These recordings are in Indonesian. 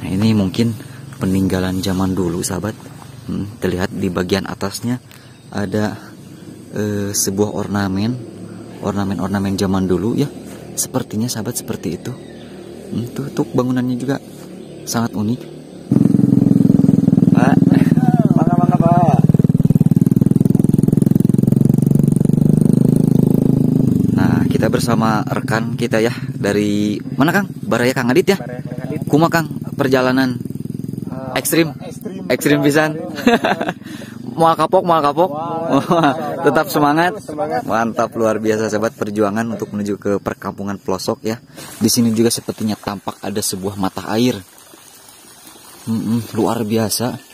ini mungkin peninggalan zaman dulu sahabat. Terlihat di bagian atasnya ada sebuah ornamen zaman dulu ya. Sepertinya sahabat seperti itu. Tuh bangunannya juga sangat unik. Pak, Mangga Pak. Nah, kita bersama rekan kita ya dari mana Kang? Baraya Kang Adit ya. Kuma Kang, perjalanan ekstrim pisan. Moal kapok. Tetap semangat. Mantap, luar biasa sahabat, perjuangan untuk menuju ke perkampungan pelosok ya. Di sini juga sepertinya tampak ada sebuah mata air. Luar biasa.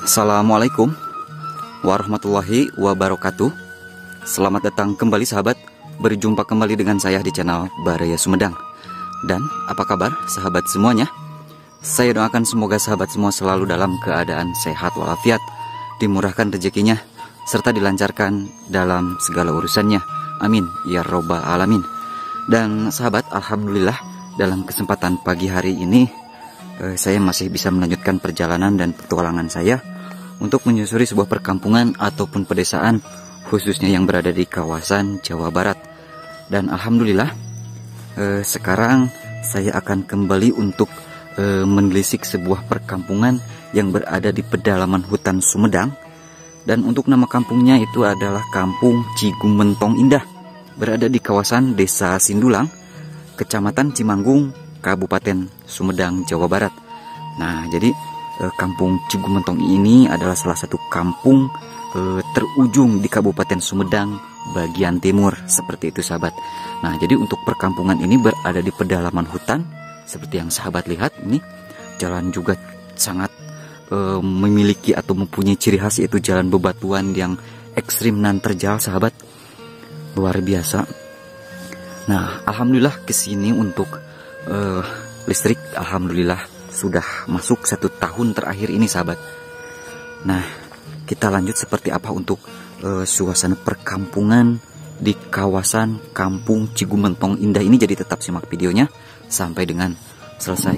Assalamualaikum warahmatullahi wabarakatuh. Selamat datang kembali sahabat. Berjumpa kembali dengan saya di channel Baraya Sumedang. Dan apa kabar sahabat semuanya? Saya doakan semoga sahabat semua selalu dalam keadaan sehat walafiat, dimurahkan rezekinya, serta dilancarkan dalam segala urusannya. Amin ya robbal alamin. Dan sahabat, alhamdulillah dalam kesempatan pagi hari ini saya masih bisa melanjutkan perjalanan dan petualangan saya untuk menyusuri sebuah perkampungan ataupun pedesaan, khususnya yang berada di kawasan Jawa Barat. Dan alhamdulillah sekarang saya akan kembali untuk menelisik sebuah perkampungan yang berada di pedalaman hutan Sumedang. Dan untuk nama kampungnya itu adalah Kampung Cigumentong Indah, berada di kawasan Desa Sindulang, Kecamatan Cimanggung, Kabupaten Sumedang, Jawa Barat. Nah, jadi Kampung Cigumentong ini adalah salah satu kampung terujung di Kabupaten Sumedang bagian timur, seperti itu sahabat. Nah, jadi untuk perkampungan ini berada di pedalaman hutan, seperti yang sahabat lihat ini. Jalan juga sangat memiliki atau mempunyai ciri khas, yaitu jalan bebatuan yang ekstrim dan terjal sahabat, luar biasa. Nah, alhamdulillah kesini untuk listrik, alhamdulillah sudah masuk 1 tahun terakhir ini sahabat. Nah, kita lanjut seperti apa untuk suasana perkampungan di kawasan Kampung Cigumentong Indah ini. Jadi tetap simak videonya sampai dengan selesai.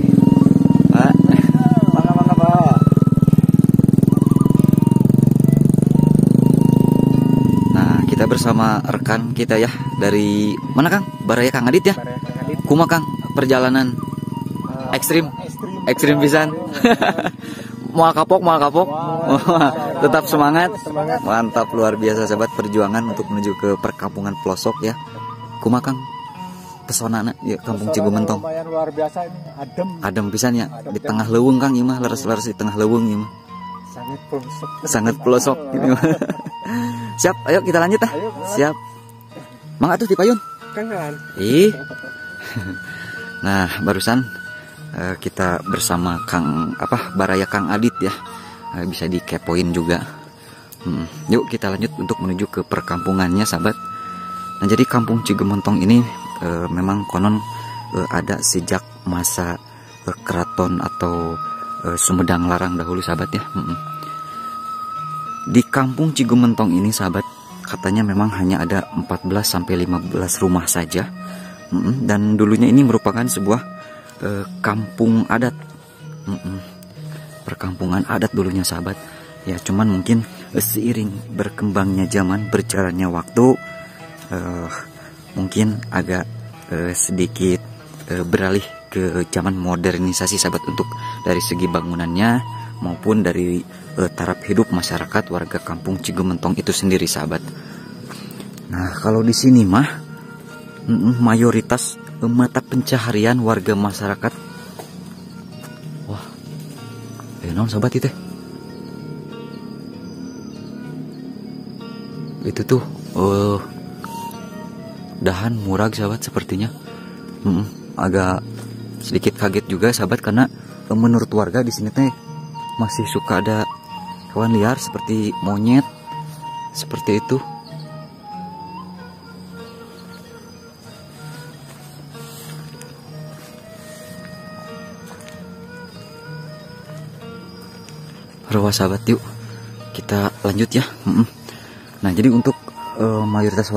Pak, mangga Pak. Nah, kita bersama rekan kita ya dari mana Kang? Baraya Kang Adit ya. Kuma Kang, perjalanan ekstrim pisan. Moal kapok. Tetap semangat. Mantap, luar biasa sahabat, perjuangan untuk menuju ke perkampungan pelosok ya. Kuma Kang, pesona ya Kampung Cigumentong. Luar biasa ini, adem pisan ya. Di tengah leuweung Kang, ieu mah leres-leres di tengah leuweung ieu mah. Sangat pelosok gitu. Siap, ayo kita lanjut ah. Siap. Mangga tuh dipayun. Kangen. Nah, barusan kita bersama Baraya Kang Adit ya, bisa dikepoin juga. Yuk kita lanjut untuk menuju ke perkampungannya sahabat. Nah, jadi Kampung Cigumentong ini memang konon ada sejak masa keraton atau Sumedang Larang dahulu sahabat ya. Di kampung Cigumentong ini sahabat, katanya memang hanya ada 14 sampai 15 rumah saja. Dan dulunya ini merupakan sebuah kampung adat. Perkampungan adat dulunya sahabat. Ya cuman mungkin seiring berkembangnya zaman, berjalannya waktu, mungkin agak sedikit beralih ke zaman modernisasi sahabat, untuk dari segi bangunannya maupun dari taraf hidup masyarakat warga kampung Cigumentong itu sendiri sahabat. Nah kalau di sini mah mayoritas mata pencaharian warga masyarakat, wah non sahabat itu tuh dahan murag sahabat sepertinya. Agak sedikit kaget juga sahabat, karena menurut warga di sini teh masih suka ada hewan liar seperti monyet seperti itu. Rawa sahabat, yuk kita lanjut ya. Nah jadi untuk mayoritas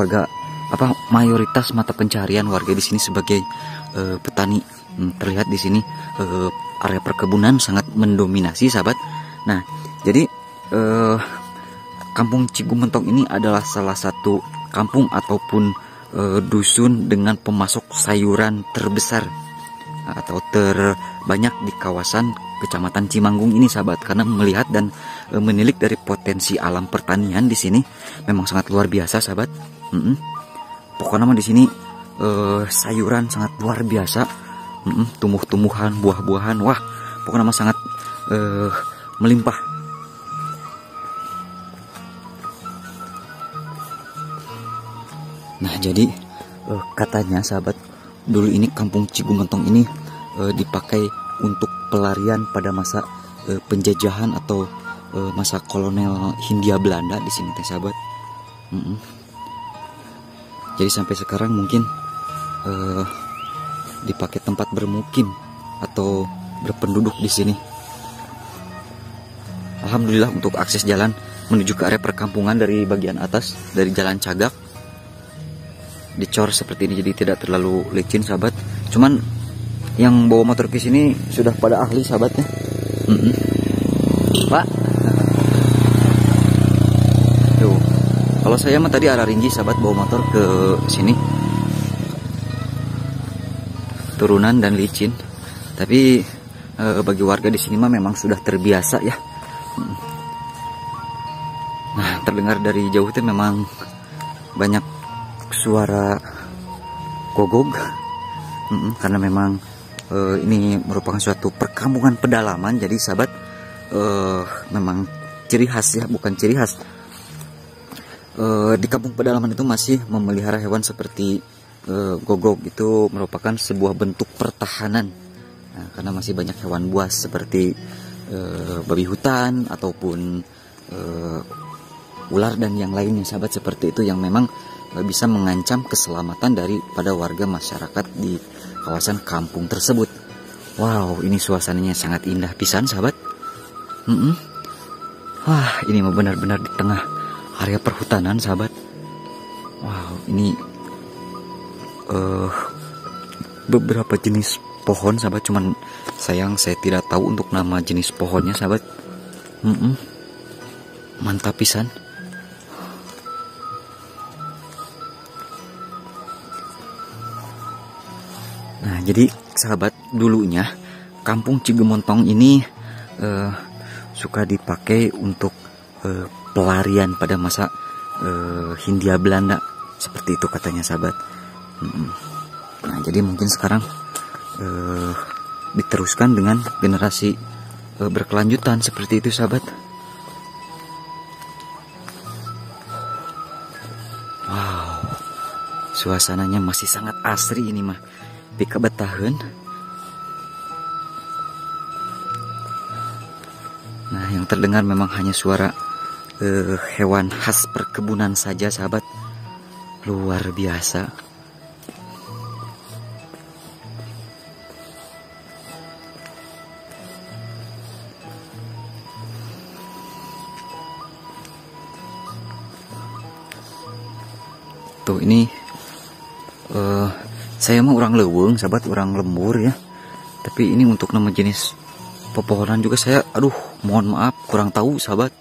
mata pencaharian warga di sini sebagai petani, terlihat di sini area perkebunan sangat mendominasi sahabat. Nah jadi kampung Cigumentong ini adalah salah satu kampung ataupun dusun dengan pemasok sayuran terbesar atau terbanyak di kawasan Kecamatan Cimanggung ini sahabat, karena melihat dan menilik dari potensi alam pertanian di sini memang sangat luar biasa sahabat. Pokoknya mah di sini sayuran sangat luar biasa, tumbuh-tumbuhan, buah-buahan, wah pokoknya mah sangat melimpah. Nah jadi katanya sahabat, dulu ini kampung Cigumentong ini dipakai untuk pelarian pada masa penjajahan atau masa kolonial Hindia Belanda di sini teh sahabat. Jadi sampai sekarang mungkin dipakai tempat bermukim atau berpenduduk di sini. Alhamdulillah untuk akses jalan menuju ke area perkampungan dari bagian atas, dari Jalan Cagak, dicor seperti ini, jadi tidak terlalu licin sahabat. Cuman yang bawa motor ke sini sudah pada ahli sahabatnya. Pak, tuh kalau saya mah tadi arah Ringgi sahabat, bawa motor ke sini turunan dan licin, tapi bagi warga di sini mah memang sudah terbiasa ya. Nah terdengar dari jauh itu memang banyak suara gogog, karena memang ini merupakan suatu perkampungan pedalaman. Jadi sahabat, memang ciri khas ya, bukan ciri khas, di kampung pedalaman itu masih memelihara hewan seperti gogog. Itu merupakan sebuah bentuk pertahanan, nah, karena masih banyak hewan buas seperti babi hutan ataupun ular dan yang lainnya sahabat seperti itu, yang memang bisa mengancam keselamatan daripada warga masyarakat di kawasan kampung tersebut. Wow, ini suasananya sangat indah pisan sahabat. Wah, ini mah benar-benar di tengah area perhutanan sahabat. Wow, ini beberapa jenis pohon sahabat, cuman sayang saya tidak tahu untuk nama jenis pohonnya sahabat. Mantap pisan. Nah jadi sahabat, dulunya kampung Cigumentong ini suka dipakai untuk pelarian pada masa Hindia Belanda, seperti itu katanya sahabat. Nah jadi mungkin sekarang diteruskan dengan generasi berkelanjutan seperti itu sahabat. Wow, suasananya masih sangat asri ini mah, pika betaheun. Nah yang terdengar memang hanya suara hewan khas perkebunan saja sahabat, luar biasa. Tuh ini saya mah orang leweng sahabat, orang lembur ya. Tapi ini untuk nama jenis pepohonan juga saya, aduh, mohon maaf kurang tahu sahabat.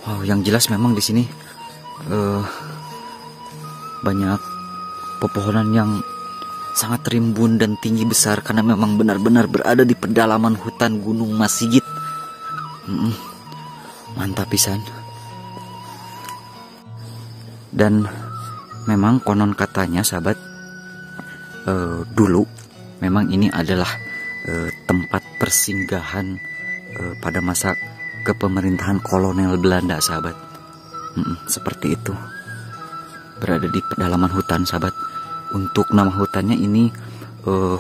Wow, yang jelas memang di sini banyak pepohonan yang sangat rimbun dan tinggi besar karena memang benar-benar berada di pedalaman hutan Gunung Masigit. Mantap pisan. Dan memang konon katanya sahabat, dulu memang ini adalah tempat persinggahan pada masa kepemerintahan kolonial Belanda sahabat. Seperti itu, berada di pedalaman hutan sahabat. Untuk nama hutannya ini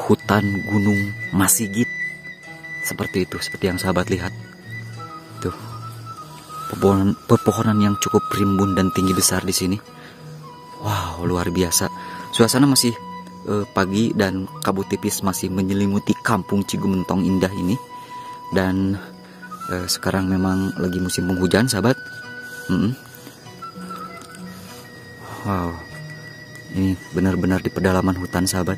hutan Gunung Masigit, seperti itu, seperti yang sahabat lihat tuh, pepohonan yang cukup rimbun dan tinggi besar di sini. Wow, luar biasa. Suasana masih pagi dan kabut tipis masih menyelimuti kampung Cigumentong indah ini. Dan sekarang memang lagi musim penghujan sahabat. Wow, ini benar-benar di pedalaman hutan sahabat.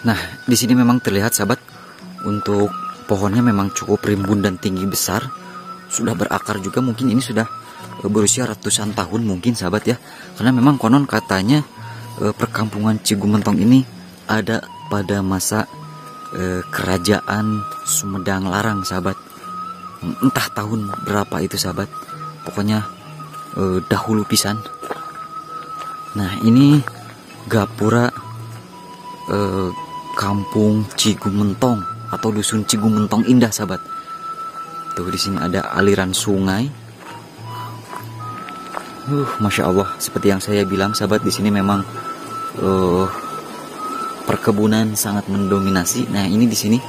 Nah, di sini memang terlihat sahabat, untuk pohonnya memang cukup rimbun dan tinggi besar. Sudah berakar juga, mungkin ini sudah berusia ratusan tahun mungkin sahabat ya. Karena memang konon katanya perkampungan Cigumentong ini ada pada masa kerajaan Sumedang Larang sahabat. Entah tahun berapa itu sahabat, pokoknya dahulu pisan. Nah, ini gapura kampung Cigumentong atau dusun Cigumentong indah sahabat. Tuh di sini ada aliran sungai. Masya Allah, seperti yang saya bilang sahabat, di sini memang perkebunan sangat mendominasi. Nah, ini di sini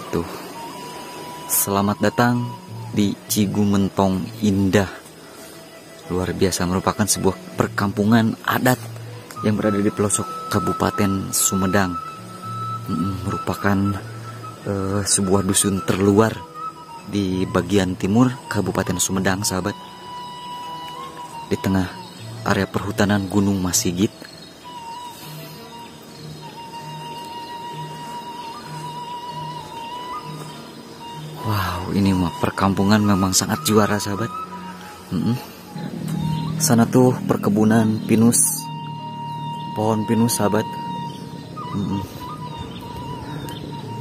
tuh, selamat datang di Cigumentong indah. Luar biasa, merupakan sebuah perkampungan adat yang berada di pelosok Kabupaten Sumedang. Merupakan sebuah dusun terluar di bagian timur Kabupaten Sumedang sahabat, di tengah area perhutanan Gunung Masigit. Wow, ini mah perkampungan memang sangat juara sahabat. Sana tuh perkebunan pinus, pohon pinus sahabat.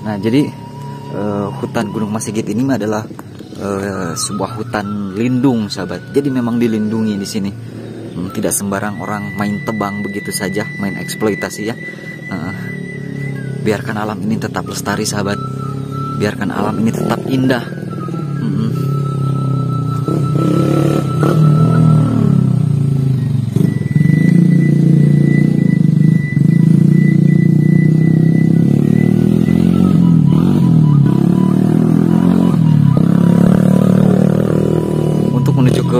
Nah, jadi hutan Gunung Masigit ini adalah sebuah hutan lindung sahabat. Jadi memang dilindungi di sini. Tidak sembarang orang main tebang begitu saja, main eksploitasi ya. Biarkan alam ini tetap lestari sahabat. Biarkan alam ini tetap indah. Menuju ke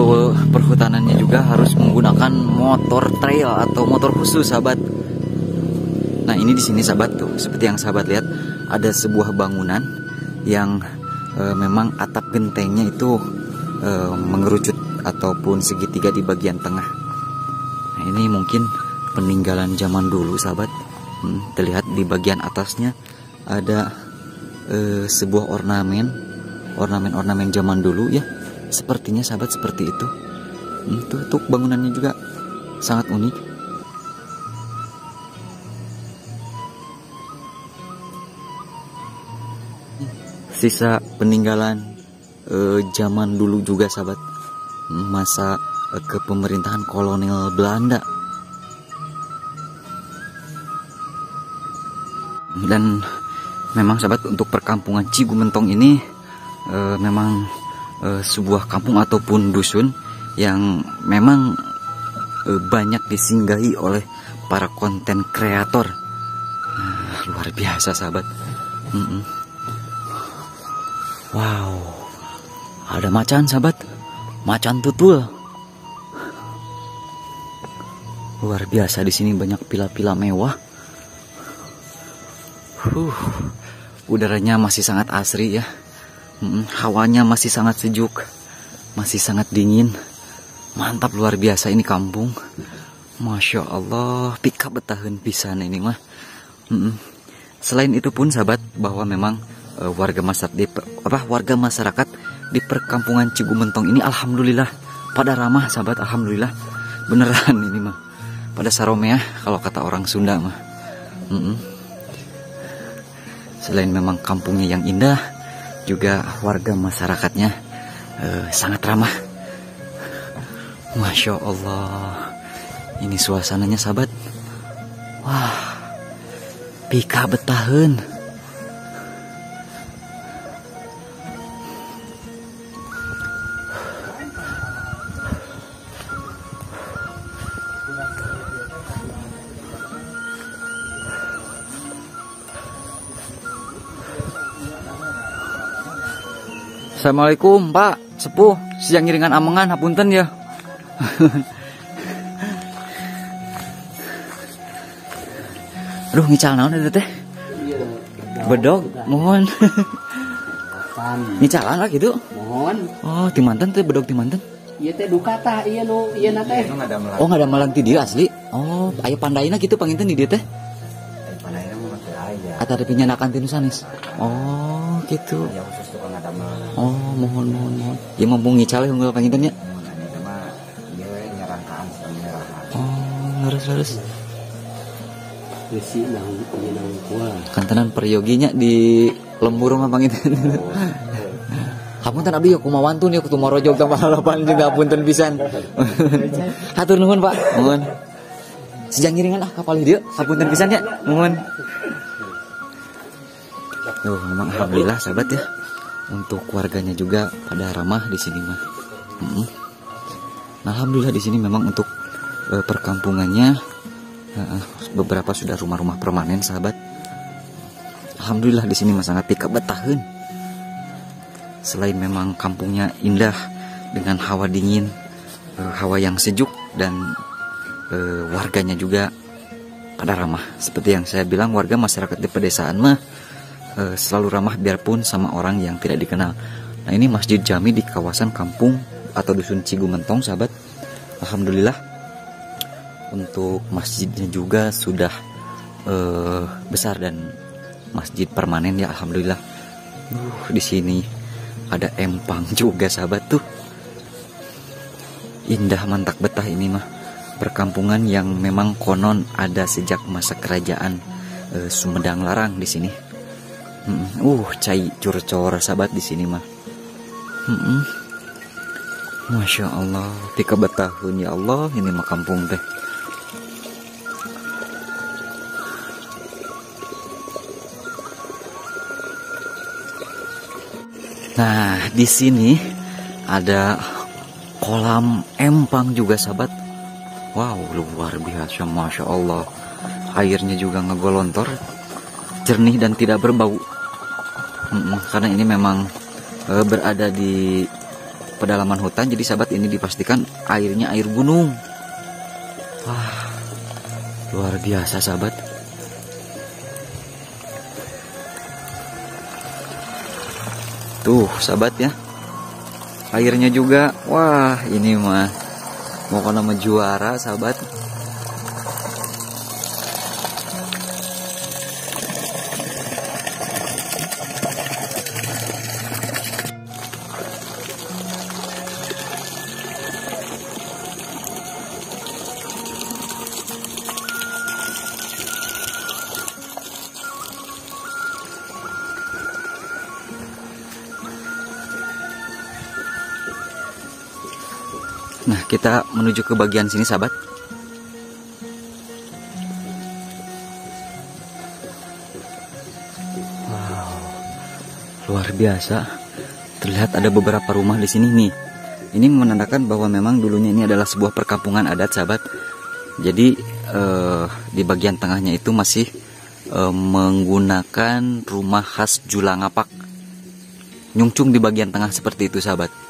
perhutanannya juga harus menggunakan motor trail atau motor khusus sahabat. Nah, ini di sini sahabat tuh, seperti yang sahabat lihat, ada sebuah bangunan yang memang atap gentengnya itu mengerucut ataupun segitiga di bagian tengah. Nah, ini mungkin peninggalan zaman dulu sahabat. Terlihat di bagian atasnya ada sebuah ornamen zaman dulu ya. Sepertinya sahabat seperti itu. Tuh bangunannya juga sangat unik. Sisa peninggalan zaman dulu juga sahabat, masa kepemerintahan kolonial Belanda. Dan memang sahabat, untuk perkampungan Cigumentong ini memang sebuah kampung ataupun dusun yang memang banyak disinggahi oleh para konten kreator. Luar biasa sahabat. Wow, ada macan sahabat, macan tutul. Luar biasa di sini, banyak pila-pila mewah. Udaranya masih sangat asri ya. Hawanya masih sangat sejuk, masih sangat dingin. Mantap, luar biasa ini kampung. Masya Allah, pika betaheun pisan ini mah. Selain itu pun sahabat, bahwa memang warga masyarakat di perkampungan Cigumentong ini alhamdulillah pada ramah sahabat, alhamdulillah beneran ini mah. Pada saromeah kalau kata orang Sunda mah. Selain memang kampungnya yang indah, juga warga masyarakatnya sangat ramah. Masya Allah, ini suasananya sahabat. Wah, pika betaheun. Assalamualaikum Pak Sepuh, siang ngiringan amengan hapunten ya. Aduh, ngical naon eta teh? Bedog, mohon. Ngicalan lah gitu. Mohon. Oh, di manten teh bedog di manten. Ieu teh duka tah, ieu nu ieu na teh. Oh, ngada malang ti dieu asli. Oh, aya pandaina gitu panginten di dieu teh. Pandaina mah teu aya. Ata ada penyanakan tinu sanes. Oh, gitu. Ya khusus tukang ngada malang. Oh, mohon. Ya mumpung ngical heunggeul panginten nya. Eta mah ieu nyarangkaan samiraha. Oh, leres. Besi nang ieu nang kuah. Kantenan peryoginya di lembur mah panginten. Hapunten abdi ya kumaha wantun ya kudu marojog tambah harapan juga hapunten pisan. Hatur nuhun Pak. Nuhun. Sejang ngiringan kapal dieu hapunten pisan ya. Nuhun. Memang alhamdulillah sahabat ya. Untuk warganya juga pada ramah di sini mah. Alhamdulillah di sini memang untuk perkampungannya beberapa sudah rumah-rumah permanen sahabat. Alhamdulillah di sini mah sangat pika betaheun. Selain memang kampungnya indah dengan hawa dingin, hawa yang sejuk, dan warganya juga pada ramah. Seperti yang saya bilang, warga masyarakat di pedesaan mah selalu ramah biarpun sama orang yang tidak dikenal. Nah, ini Masjid Jami di kawasan kampung atau dusun Cigumentong sahabat. Alhamdulillah untuk masjidnya juga sudah besar dan masjid permanen ya, alhamdulillah. Di sini ada empang juga sahabat tuh. Indah mantak betah ini mah. Perkampungan yang memang konon ada sejak masa kerajaan Sumedang Larang di sini. Cai curcor sahabat di sini mah. Masya Allah, pika betahun ya Allah, ini mah kampung teh. Nah, di sini ada kolam empang juga sahabat. Wow, luar biasa, Masya Allah. Airnya juga ngegolontor, jernih dan tidak berbau. Karena ini memang berada di pedalaman hutan, jadi sahabat ini dipastikan airnya air gunung. Wah, luar biasa sahabat. Tuh sahabat ya, airnya juga, wah ini mah mau nama juara sahabat. Nah, kita menuju ke bagian sini sahabat. Wow, luar biasa. Terlihat ada beberapa rumah di sini nih. Ini menandakan bahwa memang dulunya ini adalah sebuah perkampungan adat sahabat. Jadi di bagian tengahnya itu masih menggunakan rumah khas Julangapak. Nyungcung di bagian tengah seperti itu sahabat.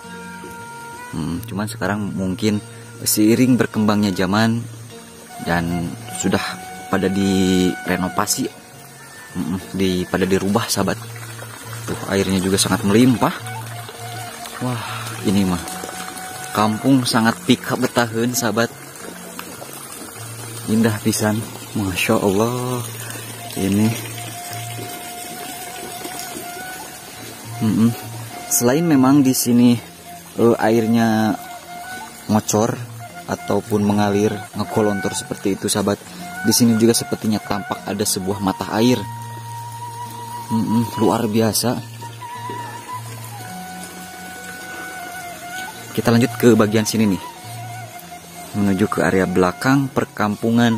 Cuman sekarang mungkin seiring berkembangnya zaman, dan sudah pada direnovasi, pada dirubah sahabat. Tuh airnya juga sangat melimpah. Wah, ini mah kampung sangat pika betaheun sahabat. Indah pisan, masya Allah. Ini selain memang di sini airnya ngocor ataupun mengalir ngekolontor seperti itu sahabat, di sini juga sepertinya tampak ada sebuah mata air. Luar biasa. Kita lanjut ke bagian sini nih, menuju ke area belakang perkampungan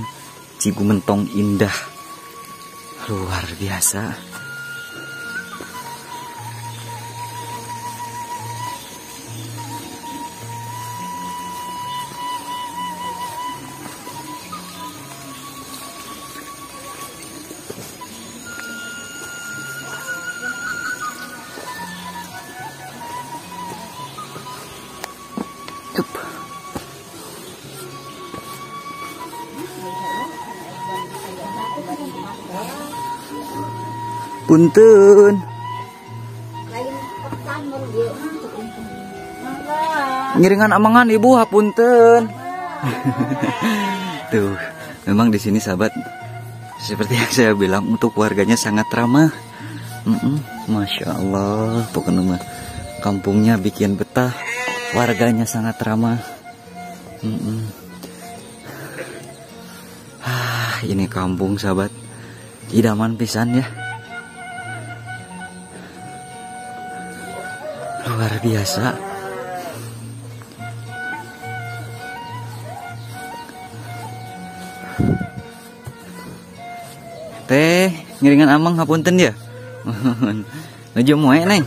Cigumentong Indah. Luar biasa. Punten. Ngiringan amangan ibu, hapunten. Tuh, memang di sini sahabat, seperti yang saya bilang, untuk warganya sangat ramah. Masya Allah, pokoknya mah kampungnya bikin betah, warganya sangat ramah. Ini kampung sahabat, idaman pisan ya. Luar biasa. Teh, ngiringan amang hapunten ya. Nuju moe neng.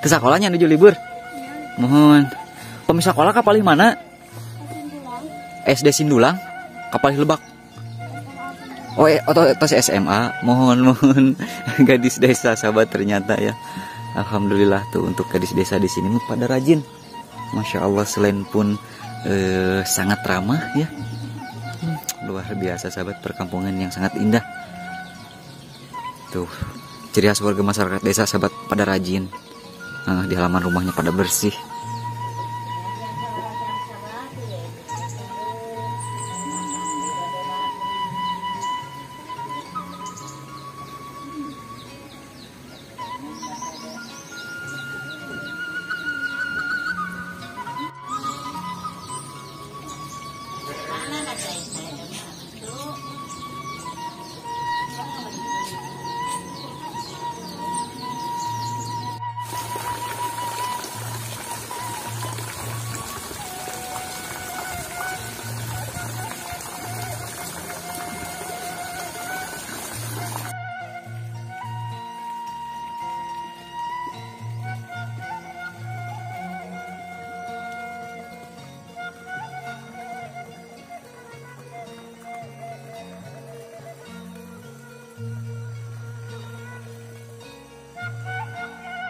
Ke sekolahnya nuju libur. Mohon. Pemi sekolah kapalih mana? SD Sindulang. Kapalih Lebak. Oh, tos SMA. Mohon. Gadis desa sahabat ternyata ya. Alhamdulillah tuh untuk gadis desa di sini pada rajin. Masya Allah, selain pun sangat ramah ya. Luar biasa sahabat, perkampungan yang sangat indah. Tuh, ciri khas warga masyarakat desa sahabat pada rajin. Di halaman rumahnya pada bersih.